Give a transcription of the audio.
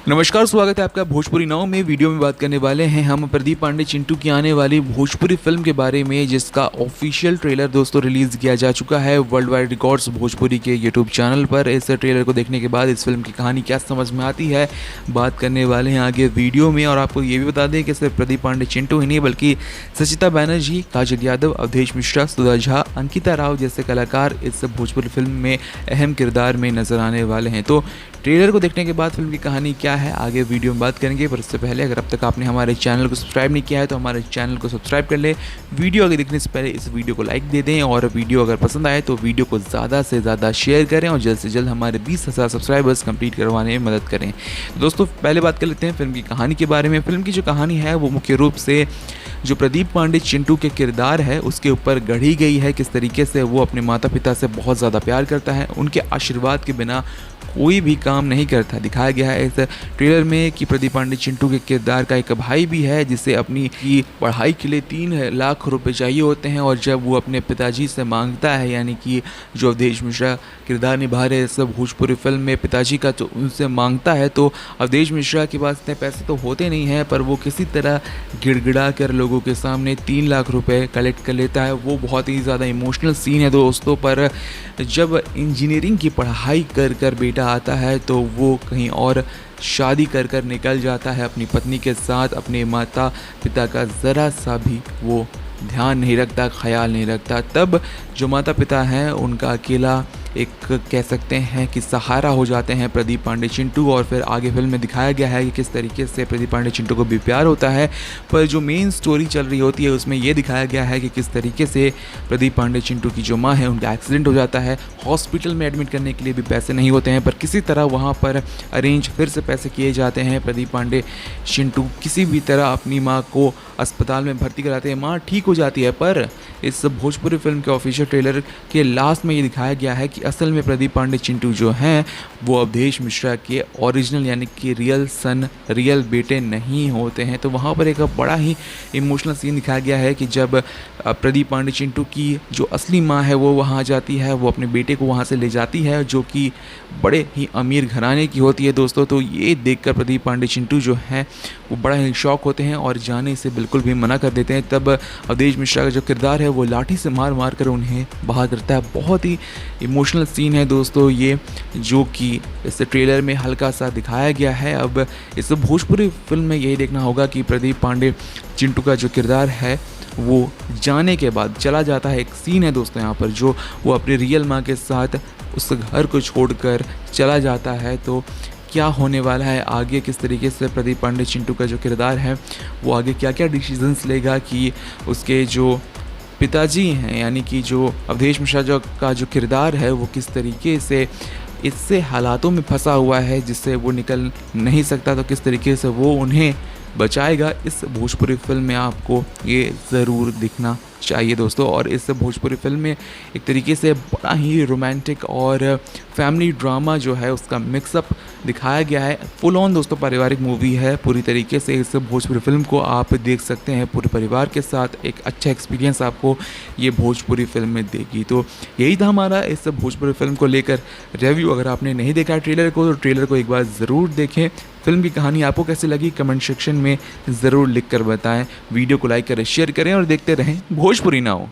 नमस्कार, स्वागत है आपका भोजपुरी नाव में। वीडियो में बात करने वाले हैं हम प्रदीप पांडे चिंटू की आने वाली भोजपुरी फिल्म के बारे में, जिसका ऑफिशियल ट्रेलर दोस्तों रिलीज़ किया जा चुका है वर्ल्ड वाइड रिकॉर्ड्स भोजपुरी के यूट्यूब चैनल पर। इस ट्रेलर को देखने के बाद इस फिल्म की कहानी क्या समझ में आती है, बात करने वाले हैं आगे वीडियो में। और आपको ये भी बता दें कि सिर्फ प्रदीप पांडे चिंटू ही नहीं बल्कि सचिता बैनर्जी, काजल यादव, अवधेश मिश्रा, सुधा झा, अंकिता राव जैसे कलाकार इस भोजपुरी फिल्म में अहम किरदार में नजर आने वाले हैं। तो ट्रेलर को देखने के बाद फिल्म की कहानी क्या है आगे वीडियो में बात करेंगे। पर उससे पहले अगर अब तक आपने हमारे चैनल को सब्सक्राइब नहीं किया है तो हमारे चैनल को सब्सक्राइब कर ले। वीडियो आगे देखने से पहले इस वीडियो को लाइक दे दें, और वीडियो अगर पसंद आए तो वीडियो को ज़्यादा से ज़्यादा शेयर करें और जल्द से जल्द हमारे 20,000 सब्सक्राइबर्स कंप्लीट करवाने में मदद करें। दोस्तों पहले बात कर लेते हैं फिल्म की कहानी के बारे में। फिल्म की जो कहानी है वो मुख्य रूप से जो प्रदीप पांडे चिंटू के किरदार है उसके ऊपर गढ़ी गई है। किस तरीके से वो अपने माता पिता से बहुत ज़्यादा प्यार करता है, उनके आशीर्वाद के बिना कोई भी काम नहीं करता। दिखाया गया है इस ट्रेलर में कि प्रदीप पांडे चिंटू के किरदार का एक भाई भी है जिसे अपनी की पढ़ाई के लिए 3 लाख रुपए चाहिए होते हैं, और जब वो अपने पिताजी से मांगता है, यानी कि जो अवधेश मिश्रा किरदार निभा रहे इस भोजपुरी फिल्म में पिताजी का जो उनसे मांगता है, तो अवधेश मिश्रा के पास इतने पैसे तो होते नहीं हैं, पर वो किसी तरह गिड़गिड़ा कर लोगों के सामने 3 लाख रुपए कलेक्ट कर लेता है। वो बहुत ही ज़्यादा इमोशनल सीन है दोस्तों। पर जब इंजीनियरिंग की पढ़ाई कर कर बेटा आता है तो वो कहीं और शादी कर कर निकल जाता है अपनी पत्नी के साथ। अपने माता पिता का ज़रा सा भी वो ध्यान नहीं रखता, ख्याल नहीं रखता। तब जो माता पिता हैं उनका अकेला एक कह सकते हैं कि सहारा हो जाते हैं प्रदीप पांडे चिंटू। और फिर आगे फिल्म में दिखाया गया है कि किस तरीके से प्रदीप पांडे चिंटू को भी प्यार होता है। पर जो मेन स्टोरी चल रही होती है उसमें ये दिखाया गया है कि किस तरीके से प्रदीप पांडे चिंटू की जो माँ है उनका एक्सीडेंट हो जाता है। हॉस्पिटल में एडमिट करने के लिए भी पैसे नहीं होते हैं, पर किसी तरह वहाँ पर अरेंज फिर से पैसे किए जाते हैं। प्रदीप पांडे चिंटू किसी भी तरह अपनी माँ को अस्पताल में भर्ती कराते हैं, माँ ठीक हो जाती है। पर इस भोजपुरी फिल्म के ऑफिशियल ट्रेलर के लास्ट में ये दिखाया गया है कि असल में प्रदीप पांडे चिंटू जो हैं वो अवधेश मिश्रा के ओरिजिनल यानी कि रियल सन, रियल बेटे नहीं होते हैं। तो वहाँ पर एक बड़ा ही इमोशनल सीन दिखाया गया है कि जब प्रदीप पांडे चिंटू की जो असली माँ है वो वहाँ जाती है, वो अपने बेटे को वहाँ से ले जाती है जो कि बड़े ही अमीर घराने की होती है दोस्तों। तो ये देखकर प्रदीप पांडे चिंटू जो हैं वो बड़ा ही शौक होते हैं और जाने से बिल्कुल भी मना कर देते हैं। तब अवधेश मिश्रा का जो किरदार है वो लाठी से मार मार कर उन्हें बाहर करता है। बहुत ही इमोशनल सीन है दोस्तों ये, जो कि इस ट्रेलर में हल्का सा दिखाया गया है। अब इस भोजपुरी फिल्म में यही देखना होगा कि प्रदीप पांडे चिंटू का जो किरदार है वो जाने के बाद चला जाता है। एक सीन है दोस्तों यहाँ पर जो वो अपनी रियल माँ के साथ उस घर को छोड़कर चला जाता है। तो क्या होने वाला है आगे, किस तरीके से प्रदीप पांडे चिंटू का जो किरदार है वो आगे क्या क्या डिसीजंस लेगा, कि उसके जो पिताजी हैं यानी कि जो अवधेश मिश्रा जो का जो किरदार है वो किस तरीके से इससे हालातों में फंसा हुआ है जिससे वो निकल नहीं सकता, तो किस तरीके से वो उन्हें बचाएगा। इस भोजपुरी फिल्म में आपको ये ज़रूर दिखना चाहिए दोस्तों। और इस भोजपुरी फिल्म में एक तरीके से बड़ा ही रोमांटिक और फैमिली ड्रामा जो है उसका मिक्सअप दिखाया गया है। फुल ऑन दोस्तों पारिवारिक मूवी है पूरी तरीके से। इस भोजपुरी फिल्म को आप देख सकते हैं पूरे परिवार के साथ, एक अच्छा एक्सपीरियंस आपको ये भोजपुरी फिल्म में देगी। तो यही था हमारा इस भोजपुरी फिल्म को लेकर रिव्यू। अगर आपने नहीं देखा ट्रेलर को तो ट्रेलर को एक बार ज़रूर देखें। फिल्म की कहानी आपको कैसी लगी कमेंट सेक्शन में ज़रूर लिख कर बताएं। वीडियो को लाइक करें, शेयर करें और देखते रहें भोजपुरी नाउ।